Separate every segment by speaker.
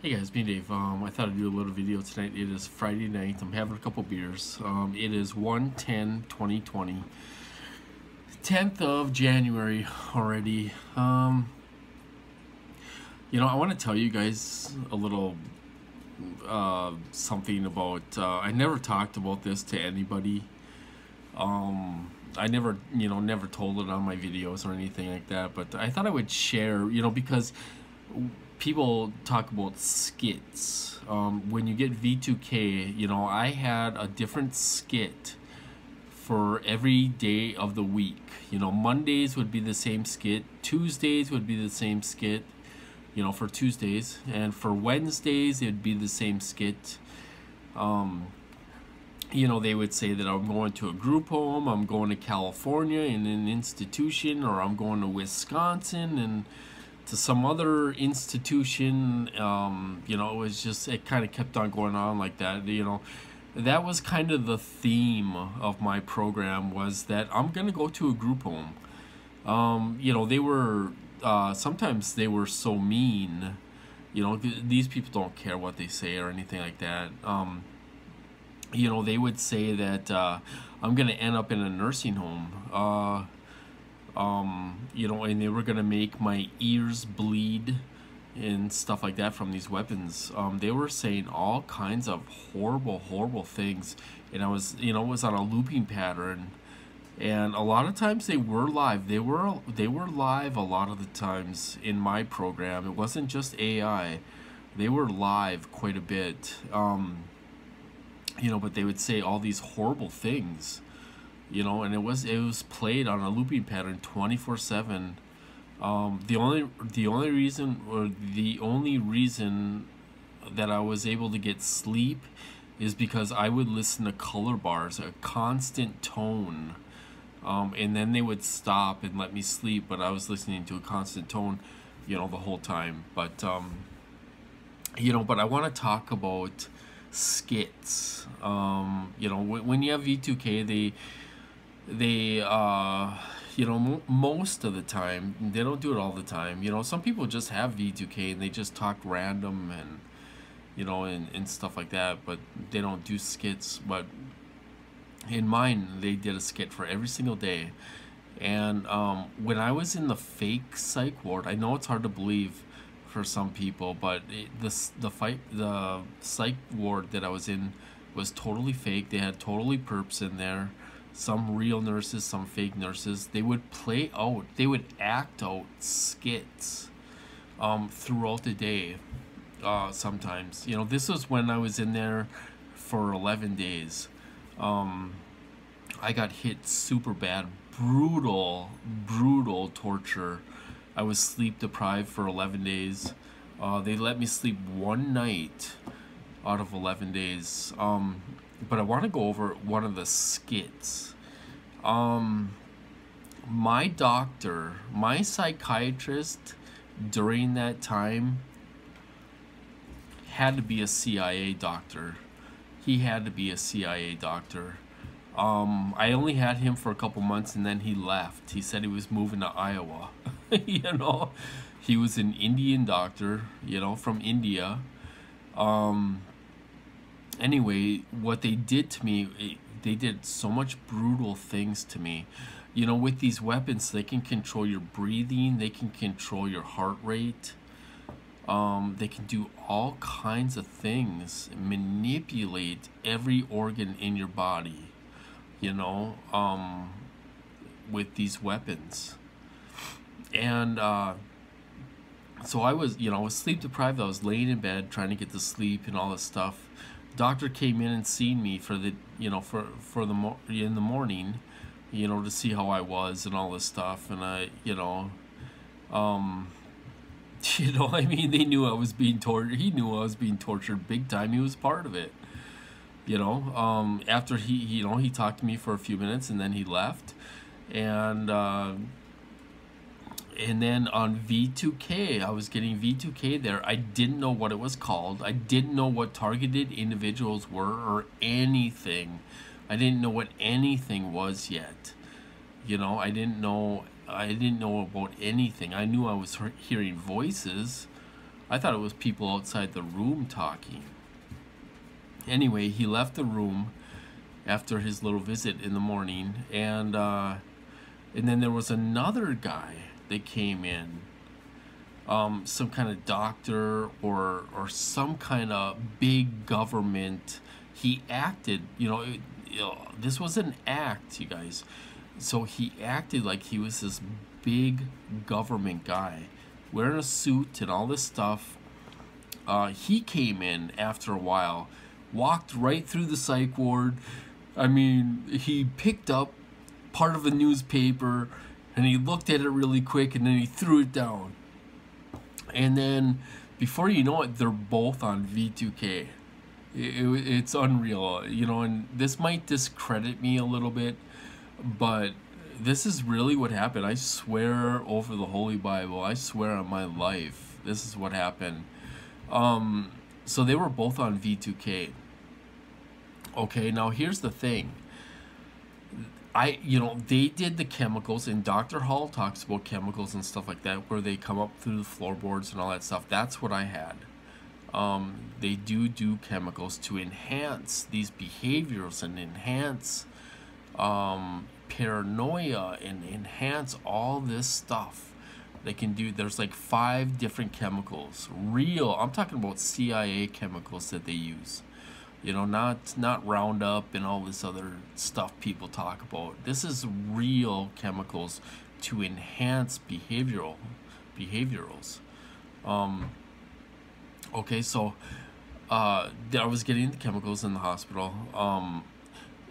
Speaker 1: Hey guys, me Dave. I thought I'd do a little video tonight. It is Friday night. I'm having a couple beers. It is 1/10/2020, 10th of January already. I want to tell you guys a little something about. I never talked about this to anybody. I never told it on my videos or anything like that. But I thought I would share. Because people talk about skits. When you get V2K, I had a different skit for every day of the week. Mondays would be the same skit, Tuesdays would be the same skit, for Tuesdays, and for Wednesdays it would be the same skit. They would say that I'm going to a group home, I'm going to California in an institution, or I'm going to Wisconsin and to some other institution. It kind of kept on going on like that. That was kind of the theme of my program, was that I'm gonna go to a group home. They were sometimes they were so mean. These people don't care what they say or anything like that. They would say that I'm gonna end up in a nursing home. And they were gonna make my ears bleed and stuff like that from these weapons. They were saying all kinds of horrible things, and I was, it was on a looping pattern, and a lot of times they were live. They were live a lot of the times in my program. It wasn't just AI. They were live quite a bit. But they would say all these horrible things. And it was played on a looping pattern 24/7. The only reason that I was able to get sleep is because I would listen to color bars, a constant tone, and then they would stop and let me sleep. But I was listening to a constant tone, the whole time. But but I want to talk about skits. When you have V2K, most of the time, they don't do it all the time. Some people just have V2K and they just talk random and and stuff like that, but they don't do skits. But in mine, they did a skit for every single day. And when I was in the fake psych ward, I know it's hard to believe for some people, but the psych ward that I was in was totally fake. They had totally perps in there, some real nurses, some fake nurses. They would act out skits throughout the day. Sometimes, this was when I was in there for 11 days. I got hit super bad, brutal torture. I was sleep deprived for 11 days. They let me sleep one night out of 11 days. But I want to go over one of the skits. My doctor, my psychiatrist during that time had to be a CIA doctor. He had to be a CIA doctor. I only had him for a couple months and then he left. He said he was moving to Iowa. He was an Indian doctor, from India. Anyway, what they did to me, they did so much brutal things to me. With these weapons, they can control your breathing, they can control your heart rate, they can do all kinds of things, manipulate every organ in your body, with these weapons. And so I was sleep deprived. I was laying in bed trying to get to sleep and all this stuff. Doctor came in and seen me for the in the morning, to see how I was and all this stuff. And I they knew I was being tortured. He knew I was being tortured big time. He was part of it. After he talked to me for a few minutes and then he left. And then on V2K, I was getting V2K there. I didn't know what it was called. I didn't know what targeted individuals were or anything. I didn't know what anything was yet. I didn't know about anything. I knew I was hearing voices. I thought it was people outside the room talking. Anyway, he left the room after his little visit in the morning, and then there was another guy that came in, some kind of doctor or some kind of big government. He acted, this was an act, you guys. So he acted like he was this big government guy, wearing a suit and all this stuff. He came in after a while, walked right through the psych ward. I mean, he picked up part of a newspaper and he looked at it really quick and then he threw it down. And then before you know it, they're both on V2K. It's unreal, and this might discredit me a little bit, but this is really what happened. I swear over the Holy Bible, I swear on my life, this is what happened. So they were both on V2K. Okay, now here's the thing. They did the chemicals, and Dr. Hall talks about chemicals and stuff like that, where they come up through the floorboards and all that stuff. That's what I had. They do chemicals to enhance these behaviors and enhance paranoia and enhance all this stuff. They can do, there's like 5 different chemicals. I'm talking about CIA chemicals that they use. Not Roundup and all this other stuff people talk about. This is real chemicals to enhance behaviorals. Okay, so I was getting the chemicals in the hospital.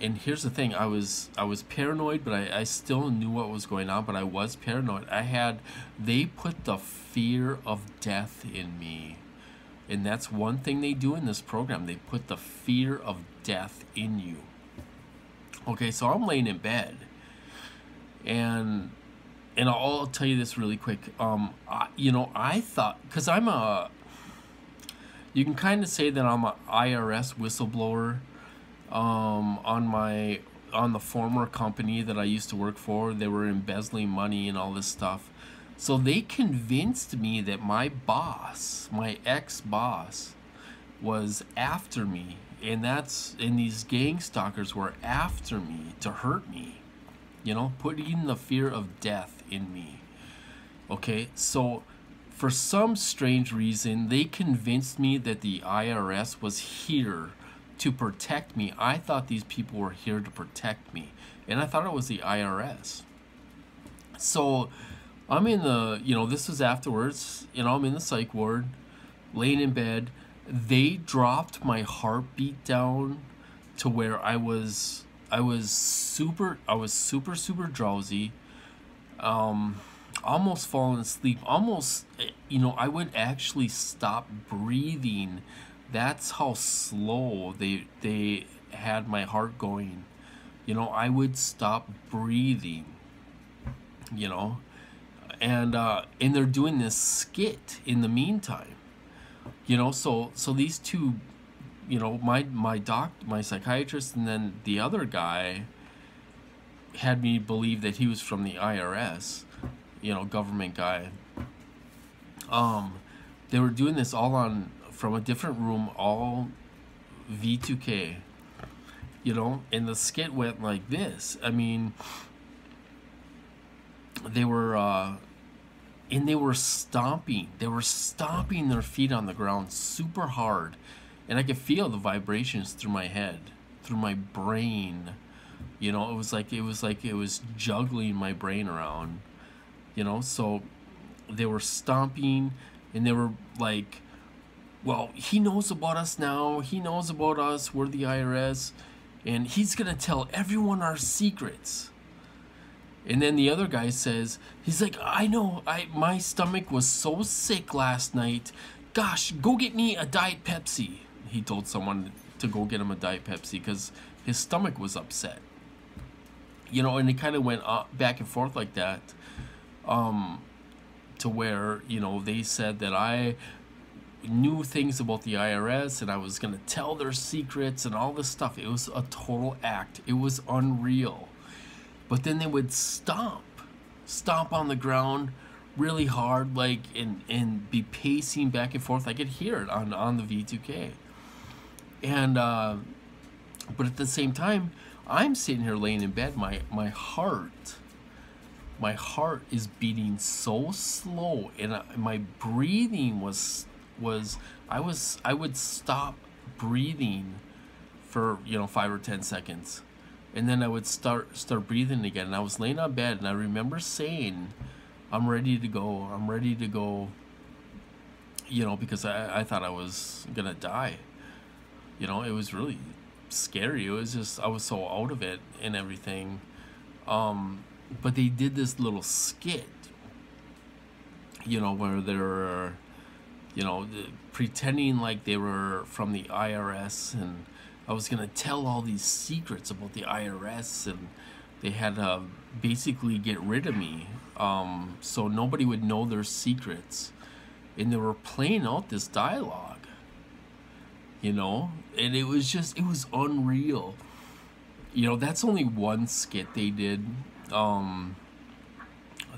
Speaker 1: And here's the thing, I was paranoid, but I still knew what was going on, but I was paranoid. They put the fear of death in me. And that's one thing they do in this program. They put the fear of death in you. Okay, so I'm laying in bed. And I'll tell you this really quick. I thought, because you can kind of say that I'm an IRS whistleblower on the former company that I used to work for. They were embezzling money and all this stuff. So they convinced me that my boss, my ex-boss, was after me, and these gang stalkers were after me to hurt me, putting the fear of death in me. Okay, so for some strange reason, they convinced me that the IRS was here to protect me. I thought these people were here to protect me, and I thought it was the IRS. So I'm in the, this was afterwards, I'm in the psych ward, laying in bed. They dropped my heartbeat down to where I was super drowsy, almost falling asleep, almost, I would actually stop breathing. That's how slow they had my heart going. I would stop breathing, and they're doing this skit in the meantime, so these two, my psychiatrist, and then the other guy had me believe that he was from the IRS, government guy. They were doing this all from a different room, all V2K, and the skit went like this. I mean, they were stomping their feet on the ground super hard, and I could feel the vibrations through my head, through my brain. It was like it was juggling my brain around, so they were stomping, and they were like, well, he knows about us now, he knows about us, we're the IRS, and he's gonna tell everyone our secrets. And then the other guy says, he's like, I know, my stomach was so sick last night. Gosh, go get me a Diet Pepsi. He told someone to go get him a Diet Pepsi because his stomach was upset. And it kind of went back and forth like that, to where, they said that I knew things about the IRS and I was going to tell their secrets and all this stuff. It was a total act. It was unreal. But then they would stomp on the ground really hard, like, and be pacing back and forth. I could hear it on the V2K. And but at the same time, I'm sitting here laying in bed. My heart is beating so slow, and my breathing was I would stop breathing for 5 or 10 seconds, and then I would start breathing again. And I was laying on bed, and I remember saying, "I'm ready to go. I'm ready to go." Because I thought I was gonna die. It was really scary. It was just I was so out of it and everything. But they did this little skit, where they're, pretending like they were from the IRS, and I was gonna tell all these secrets about the IRS, and they had to basically get rid of me, so nobody would know their secrets, and they were playing out this dialogue, and it was unreal. That's only one skit they did.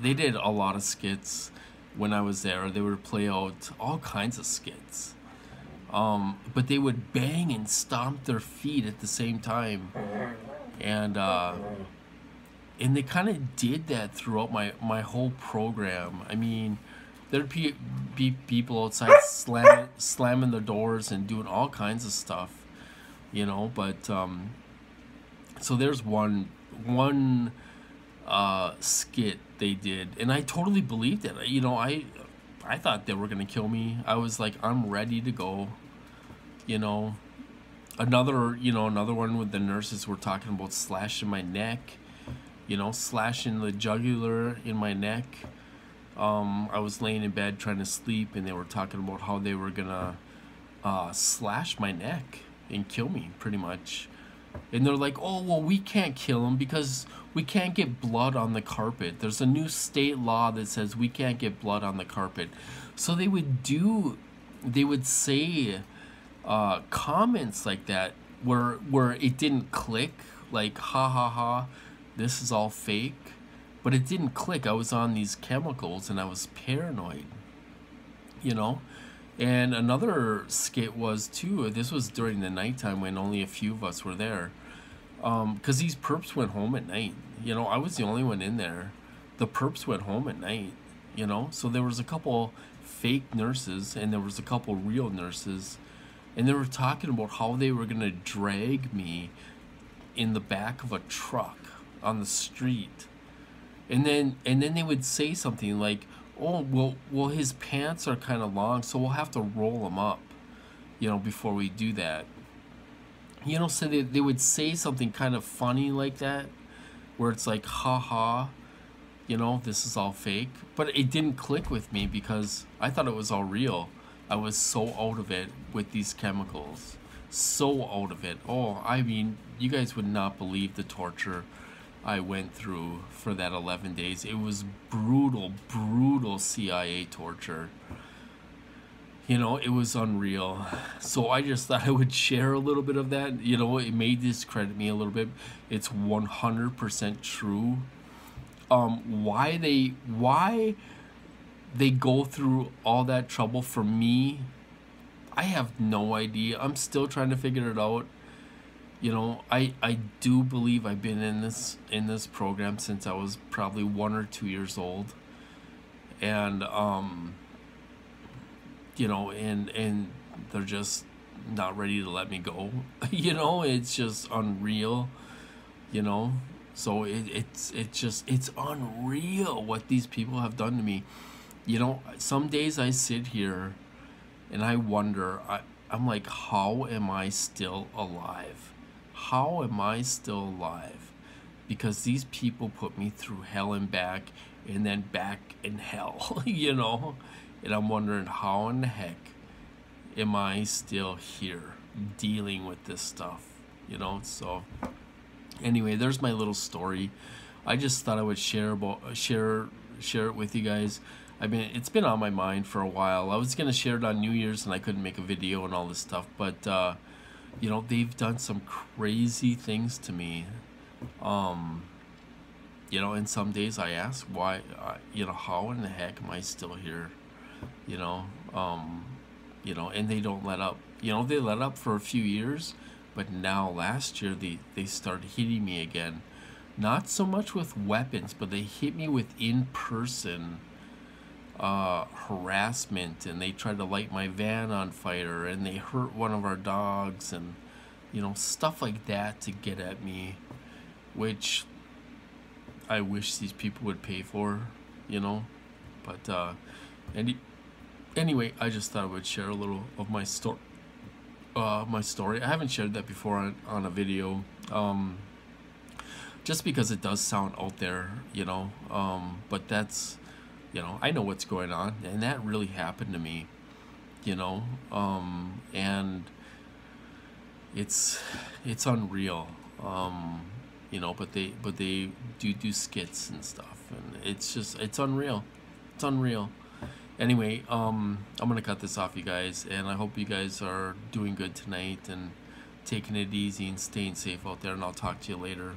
Speaker 1: They did a lot of skits when I was there. They would play out all kinds of skits. But they would bang and stomp their feet at the same time. And they kind of did that throughout my whole program. I mean, there'd be people outside slamming their doors and doing all kinds of stuff, but so there's one skit they did, and I totally believed it. I thought they were gonna kill me. I was like, I'm ready to go. Another one with the nurses were talking about slashing my neck, slashing the jugular in my neck. I was laying in bed trying to sleep, and they were talking about how they were gonna slash my neck and kill me, pretty much. And they're like, oh, well, we can't kill him because we can't get blood on the carpet. There's a new state law that says we can't get blood on the carpet. So they would say comments like that where it didn't click, like, ha ha ha, this is all fake. But it didn't click. I was on these chemicals and I was paranoid, And another skit was too, this was during the nighttime when only a few of us were there. Because these perps went home at night. I was the only one in there. The perps went home at night, So there was a couple fake nurses and there was a couple real nurses. And they were talking about how they were going to drag me in the back of a truck on the street. And then they would say something like, oh, well, his pants are kind of long, so we'll have to roll them up, before we do that. So they would say something kind of funny like that, where it's like, ha ha, this is all fake. But it didn't click with me because I thought it was all real. I was so out of it with these chemicals. So out of it. Oh, I mean, you guys would not believe the torture I went through for that 11 days. It was brutal, brutal CIA torture. It was unreal. So I just thought I would share a little bit of that. It may discredit me a little bit. It's 100% true. Why they go through all that trouble for me, I have no idea. I'm still trying to figure it out. I do believe I've been in this program since I was probably 1 or 2 years old, and and they're just not ready to let me go. It's just unreal. So it's unreal what these people have done to me. Some days I sit here and I wonder. I'm like, how am I still alive? How am I still alive? Because these people put me through hell and back, and then back in hell, And I'm wondering, how in the heck am I still here dealing with this stuff, So anyway, there's my little story. I just thought I would share it with you guys. I mean, it's been on my mind for a while. I was gonna share it on New Year's, and I couldn't make a video and all this stuff, but they've done some crazy things to me. You know, and some days I ask why, you know, how in the heck am I still here? You know, and they don't let up. You know, they let up for a few years, but now last year they started hitting me again. Not so much with weapons, but they hit me with in-person harassment, and they tried to light my van on fire, and they hurt one of our dogs, and stuff like that to get at me, which I wish these people would pay for, but anyway, I just thought I would share a little of my story. I haven't shared that before on a video, just because it does sound out there, but that's, I know what's going on, and that really happened to me, and it's unreal, but they do skits and stuff, and it's unreal. It's unreal. Anyway, I'm gonna cut this off, you guys, and I hope you guys are doing good tonight and taking it easy and staying safe out there, and I'll talk to you later.